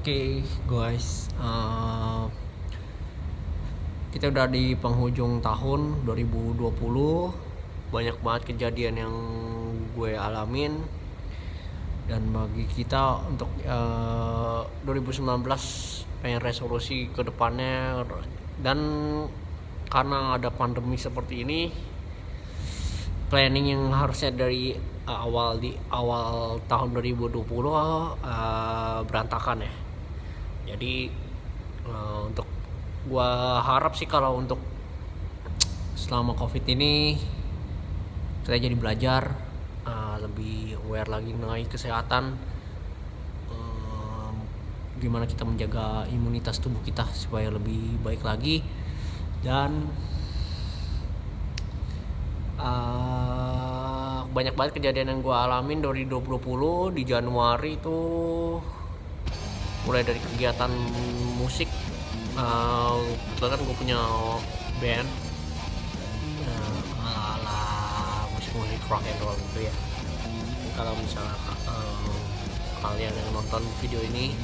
Oke, guys, kita udah di penghujung tahun 2020. Banyak banget kejadian yang gue alamin. Dan bagi kita untuk 2019 pengen resolusi ke depannya. Dan karena ada pandemi seperti ini, planning yang harusnya dari awal tahun 2020 berantakan ya. Jadi untuk gua harap sih kalau untuk selama covid ini kita jadi belajar lebih aware lagi mengenai kesehatan, gimana kita menjaga imunitas tubuh kita supaya lebih baik lagi. Dan banyak banget kejadian yang gue alamin dari 2020. Di Januari itu mulai dari kegiatan musik. Kebetulan gue punya band ala musik rock and roll gitu ya. Kalau misalnya kalian yang nonton video ini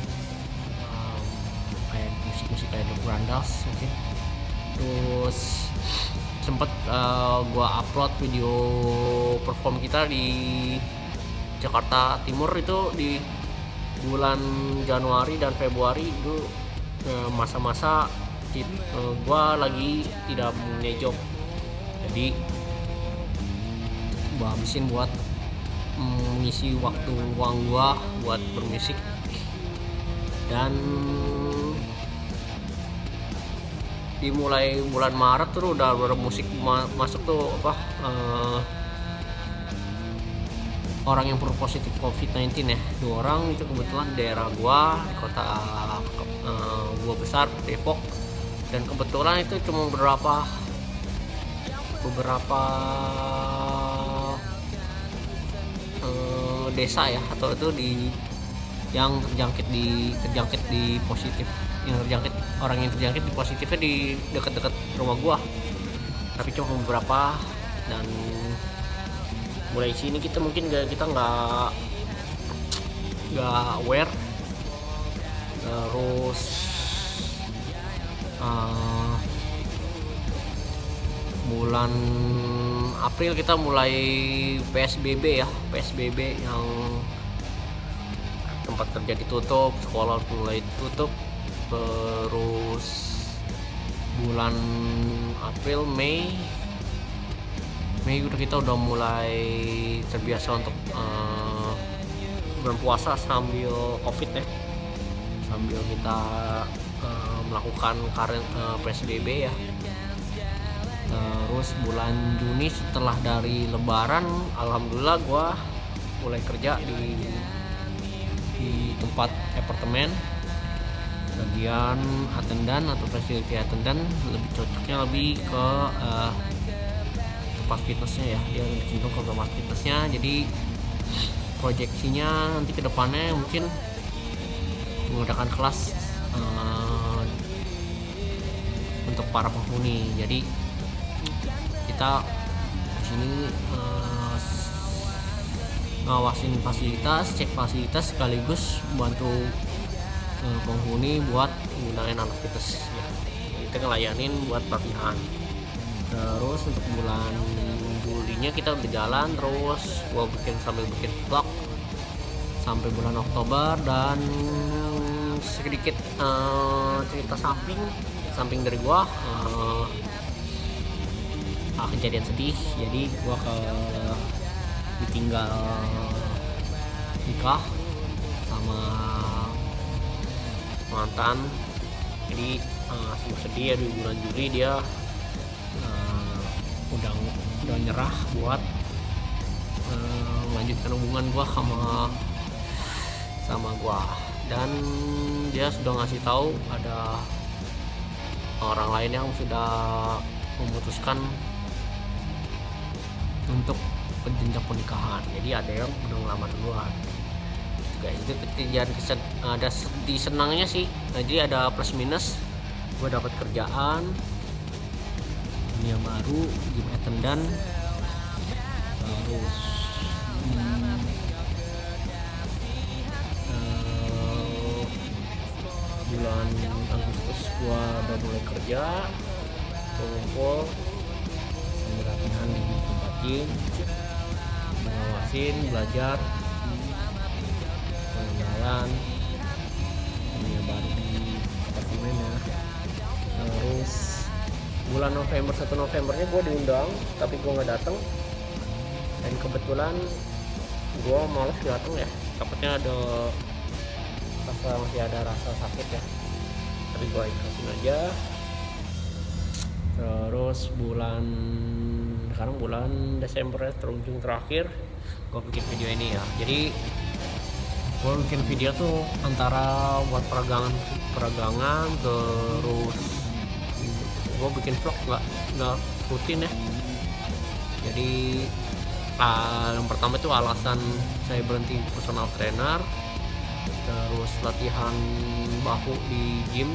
kayak musik kayak The Brandas mungkin. Terus sempet gue upload video perform kita di Jakarta Timur itu di bulan Januari dan Februari. Itu masa-masa gue lagi tidak punya job, jadi gue habisin buat mengisi waktu luang gue buat bermusik. Dan dimulai bulan Maret tuh udah bermusik masuk tuh orang yang positif COVID-19 ya, 2 orang. Itu kebetulan daerah gua di kota gua besar Depok, dan kebetulan itu cuma beberapa desa ya, atau itu yang terjangkit di positif, orang yang terjangkit di positifnya di dekat-dekat rumah gua, tapi cuma beberapa. Dan mulai sini kita mungkin kita nggak aware. Terus bulan April kita mulai PSBB yang tempat kerja ditutup, sekolah mulai tutup. Terus bulan April, Mei kita udah mulai terbiasa untuk berpuasa sambil covid ya, sambil kita melakukan PSBB ya. Terus bulan Juni setelah dari Lebaran, alhamdulillah gue mulai kerja di tempat apartemen, bagian attendant atau facility attendant. Lebih cocoknya lebih ke tempat fitnessnya ya, dia lebih cenderung ke tempat fitnessnya. Jadi proyeksinya nanti kedepannya mungkin mengadakan kelas untuk para penghuni. Jadi kita di sini ngawasin fasilitas, cek fasilitas, sekaligus bantu penghuni buat menggunakan anak fitness ya. Kita ngelayanin buat pelatihan. Terus untuk bulan Julinya kita udah jalan terus, gua sambil bikin vlog sampai bulan Oktober. Dan sedikit cerita samping dari gua, kejadian sedih. Jadi gua ditinggal nikah sama mantan. Jadi sungguh sedih ya. Di bulan Juli dia udah nyerah buat melanjutkan hubungan gua sama gua. Dan dia sudah ngasih tahu ada orang lain yang sudah memutuskan untuk jenjang pernikahan. Jadi ada yang udah ngelamar duluan. Guys, itu kejadian ada di senangnya sih. Nah, jadi ada plus minus. Gue dapat kerjaan dunia baru, gym attendant. Terus gua udah mulai kerja, ngumpul sambil latihan di tempat gym, ngawasin, belajar pengendalian dunia baru di apartemen ya. Terus bulan November, 1 Novembernya gue diundang tapi gue nggak datang, dan kebetulan gue males datang ya, takutnya masih ada rasa sakit ya, tapi gue ikhlasin aja. Terus sekarang bulan Desember ya, terujung terakhir gue bikin video ini ya. Jadi gue bikin video tuh antara buat peragangan terus gue bikin vlog nggak rutin ya. Jadi yang pertama itu alasan saya berhenti personal trainer, terus latihan bahu di gym,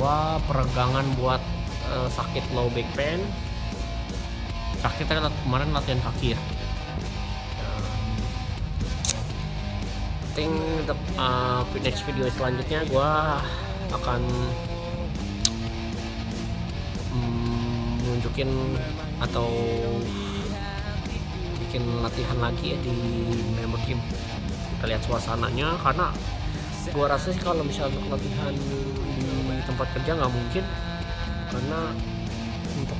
2 peregangan buat sakit low back pain, sakitnya kemarin latihan kaki ya. Think the next video selanjutnya gue akan nunjukin atau bikin latihan lagi ya di member gym. Kita lihat suasananya, karena gua rasa sih kalau misalnya untuk latihan di tempat kerja nggak mungkin, karena untuk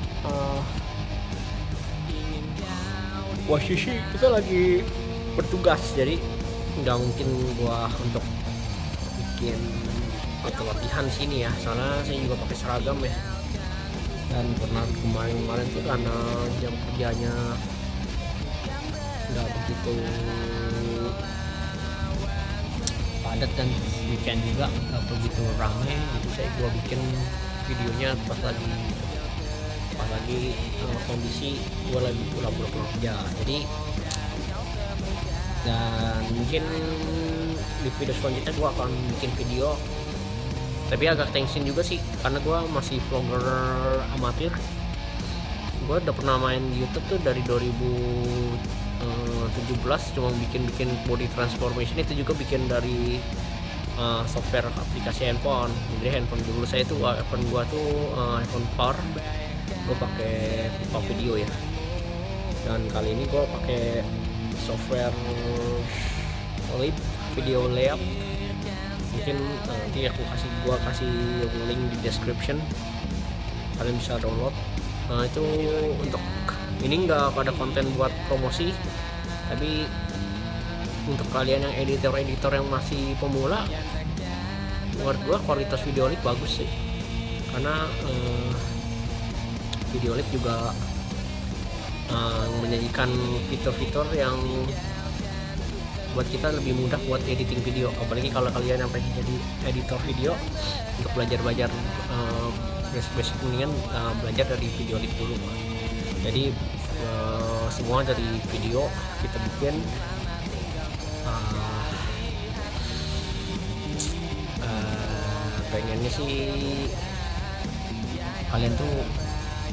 posisi kita lagi bertugas, jadi nggak mungkin gua untuk bikin atau latihan sini ya, soalnya saya juga pakai seragam ya. Dan pernah kemarin tuh karena jam kerjanya nggak begitu padat dan weekend juga nggak begitu ramai, jadi gua bikin videonya pas lagi kondisi gua lagi pulang kerja. Jadi dan mungkin di video selanjutnya gua akan bikin video, tapi agak tension juga sih karena gue masih vlogger amatir. Gue udah pernah main di YouTube tuh dari 2017, cuma bikin body transformation, itu juga bikin dari software aplikasi handphone. Jadi handphone dulu saya tuh iPhone gue tuh iPhone 4, gue pakai Viva Video ya, dan kali ini gue pakai software video layout. Mungkin nanti gua kasih link di description, kalian bisa download. Itu untuk ini nggak pada konten buat promosi, tapi untuk kalian yang editor yang masih pemula, menurut gua kualitas Videolip bagus sih, karena Videolip juga menyajikan fitur-fitur yang buat kita lebih mudah buat editing video. Apalagi kalau kalian yang pengen jadi editor video, untuk belajar basic mendingan belajar dari Videolip dulu. Jadi semua dari video kita bikin, pengennya sih kalian tuh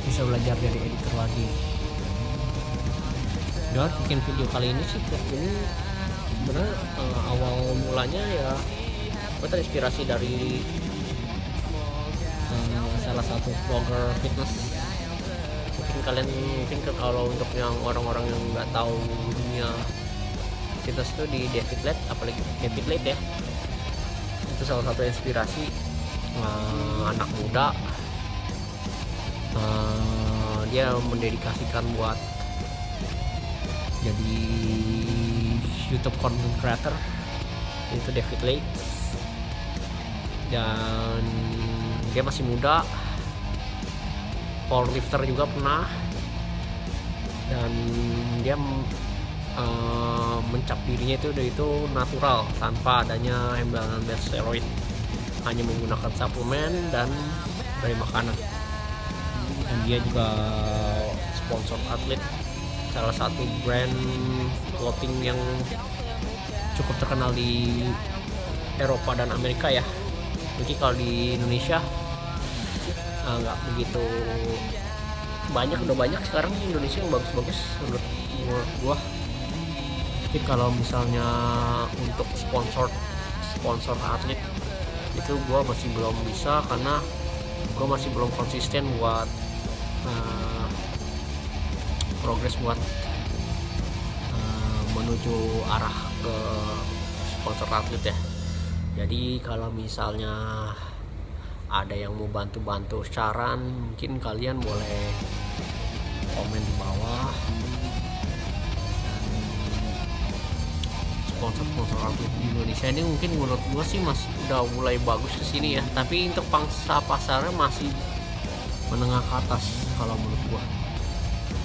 bisa belajar dari editor lagi. Dan bikin video kali ini sih ini sebenarnya awal mulanya ya gue terinspirasi dari salah satu vlogger fitness. Mungkin kalau untuk yang orang-orang yang nggak tahu dunia fitness itu, di David Latt, apalagi David Latt ya, itu salah satu inspirasi anak muda. Dia mendedikasikan buat jadi YouTube content creator, itu David Latt, dan dia masih muda, powerlifter juga pernah, dan dia mencap dirinya itu natural tanpa adanya embel-embel steroid, hanya menggunakan suplemen dan dari makanan. Dan dia juga sponsor atlet salah satu brand clothing yang cukup terkenal di Eropa dan Amerika ya. Mungkin kalau di Indonesia nggak begitu banyak, udah banyak sekarang di Indonesia yang bagus-bagus menurut gua. Mungkin kalau misalnya untuk sponsor atlet itu gue masih belum bisa karena gue masih belum konsisten buat progres buat menuju arah ke sponsor atlet ya. Jadi kalau misalnya ada yang mau bantu saran, mungkin kalian boleh komen di bawah. Sponsor atlet di Indonesia ini mungkin menurut gue sih masih udah mulai bagus ke sini ya, tapi untuk pangsa pasarnya masih menengah ke atas kalau menurut gue,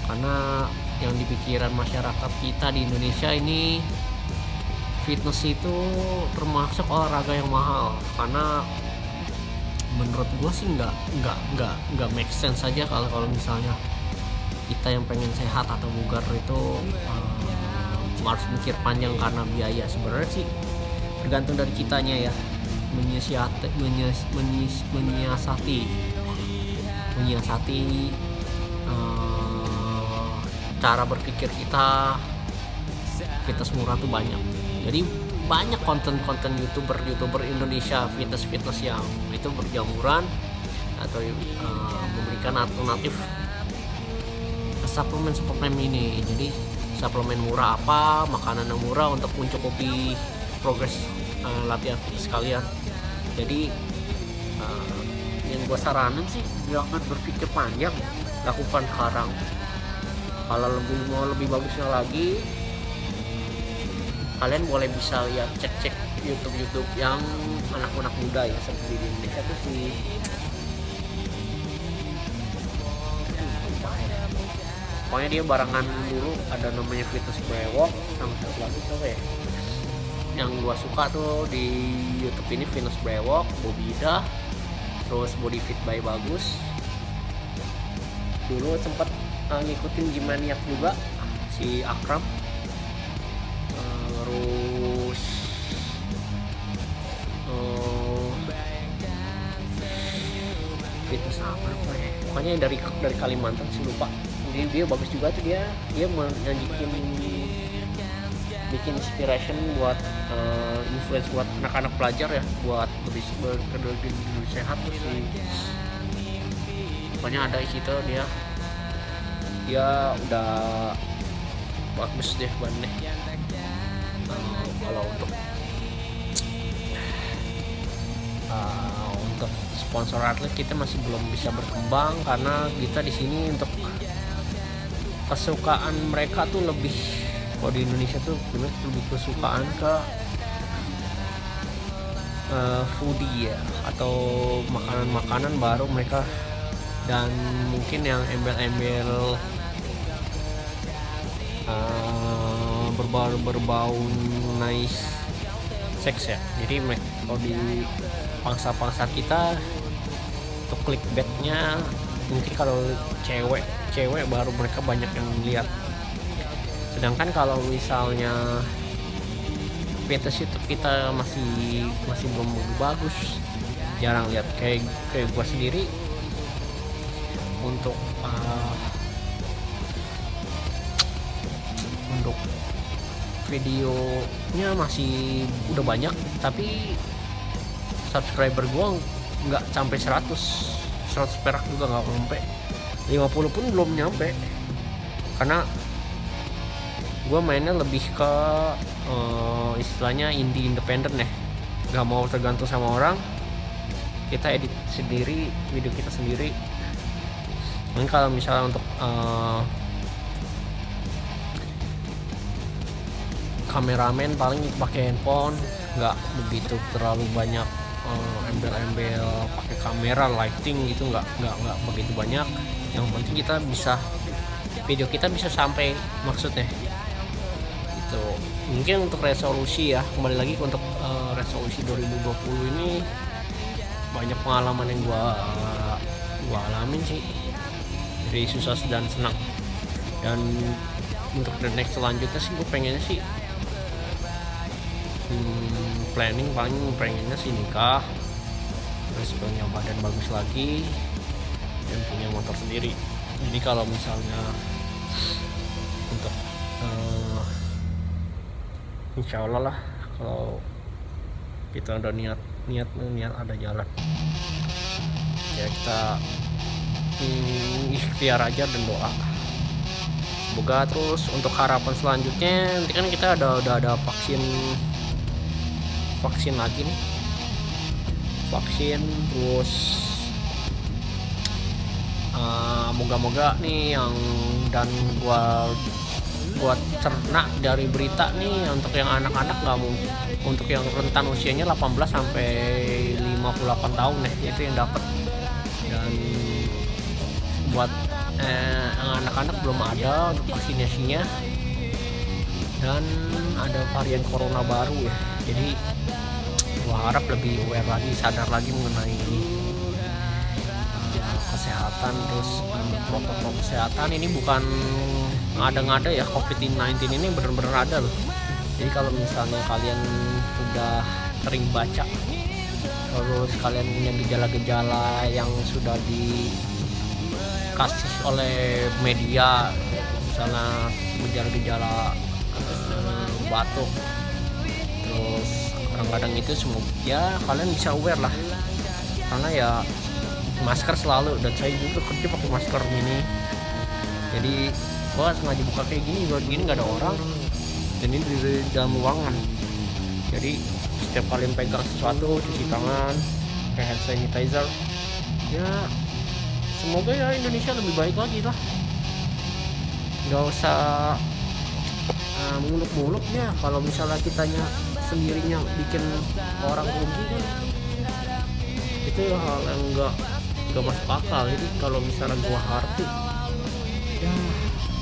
karena yang dipikiran masyarakat kita di Indonesia ini fitness itu termasuk olahraga yang mahal. Karena menurut gue sih nggak make sense saja kalau misalnya kita yang pengen sehat atau bugar itu harus mikir panjang karena biaya. Sebenarnya sih tergantung dari kitanya ya, menyiasati cara berpikir kita. Fitness murah tuh banyak, jadi banyak konten youtuber Indonesia fitness yang itu berjamuran atau memberikan alternatif suplemen ini. Jadi suplemen murah apa, makanan yang murah untuk mencukupi progres latihan sekalian. Jadi yang gue saranin sih jangan berpikir panjang, lakukan sekarang. Kalau mau lebih bagusnya lagi, kalian boleh bisa lihat cek YouTube yang anak-anak muda ya, seperti di Indonesia tuh sih. Pokoknya dia barengan dulu ada namanya Fitness Brewok, sama satu lagi apa ya yang gua suka tuh di YouTube ini, Fitness Brewok, Bobida, terus Body Fit by Bagus. Dulu sempet ngikutin Gymaniac juga, si Akram, terus fitness apa ya, pokoknya dari Kalimantan sih, lupa. Dia bagus juga tuh, dia bikin inspiration buat influence buat anak-anak pelajar ya, buat lebih sehat tuh sih. Pokoknya ada di situ, dia udah bagus deh banget. Kalau untuk sponsor atlet kita masih belum bisa berkembang, karena kita di sini untuk kesukaan mereka tuh lebih, kalau di Indonesia tuh lebih kesukaan ke foodie ya, atau makanan baru mereka, dan mungkin yang embel-embel berbau nice seks ya. Jadi kalau di pangsa kita untuk clickbaitnya mungkin kalau cewek baru mereka banyak yang lihat. Sedangkan kalau misalnya fitness itu kita masih belum bagus, jarang lihat. Kayak gue sendiri untuk videonya masih udah banyak, tapi subscriber gue nggak sampai 100 perak juga, nggak sampai 50 pun belum nyampe. Karena gue mainnya lebih ke istilahnya indie independen ya, nggak mau tergantung sama orang. Kita edit sendiri video kita sendiri. Mungkin kalau misalnya untuk kameramen paling pakai handphone, nggak begitu terlalu banyak embel-embel pakai kamera lighting gitu, nggak begitu banyak. Yang penting kita video kita bisa sampai maksudnya itu. Mungkin untuk resolusi ya, kembali lagi untuk resolusi 2020 ini banyak pengalaman yang gua alamin sih, dari susah dan senang. Dan untuk the next selanjutnya sih gue pengennya sih pengennya sih nikah, terus punya badan bagus lagi, dan punya motor sendiri. Jadi kalau misalnya untuk insya Allah lah, kalau kita udah niat niat ada jalan ya. Kita ikhtiar aja dan doa, semoga. Terus untuk harapan selanjutnya, nanti kan kita udah ada vaksin lagi nih, terus moga-moga nih yang, dan gua cerna dari berita nih, untuk yang anak-anak nggak mungkin, untuk yang rentan usianya 18 sampai 58 tahun itu yang dapat. Dan buat anak-anak belum ada untuk vaksinasinya, dan ada varian corona baru ya, jadi gua harap lebih aware lagi, sadar lagi mengenai kesehatan. Terus protokol kesehatan ini bukan ngada-ngada ya, COVID-19 ini benar-benar ada loh. Jadi kalau misalnya kalian sudah sering baca, terus kalian punya gejala-gejala yang sudah dikasih oleh media, misalnya gejala-gejala batuk, terus kadang-kadang itu semoga ya kalian bisa aware lah, karena ya masker selalu, dan saya juga kerja pakai masker ini. Jadi gua sengaja buka kayak gini nggak ada orang, dan ini di dalam ruangan. Jadi setiap kalian pegang sesuatu, cuci tangan, kayak hand sanitizer. Ya semoga ya Indonesia lebih baik lagi lah, nggak usah muluk-muluk ya. Kalau misalnya kitanya sendirinya bikin orang rugi kan, itu hal yang nggak masuk akal. Jadi kalau misalnya gua harti ya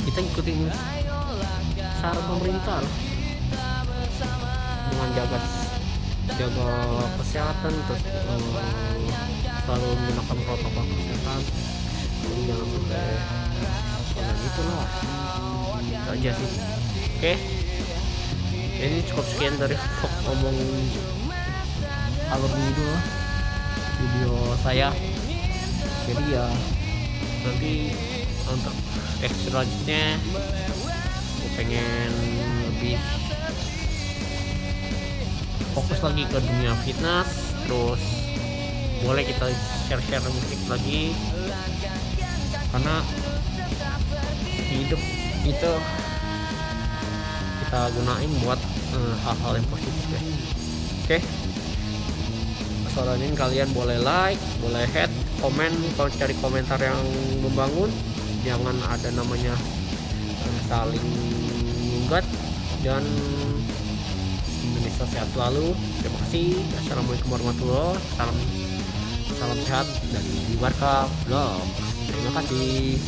kita ikutin saran pemerintah lah, dengan jaga kesehatan, terus selalu menggunakan protokol kesehatan. Jadi jangan sampai gitu lah, itu aja sih. Oke, jadi cukup sekian dari ngomong alur ngidul video saya. Jadi ya nanti untuk selanjutnya gue pengen lebih fokus lagi ke dunia fitness. Terus boleh kita share musik lagi, karena hidup itu kita gunain buat hal-hal yang positif ya. Oke, soalnya kalian boleh like, boleh hate, komen. Kalau cari komentar yang membangun, jangan ada namanya saling nyunggat. Dan Indonesia sehat selalu. Terima kasih. Assalamualaikum warahmatullahi wabarakatuh. Salam sehat dan Barka Vlog. Terima kasih.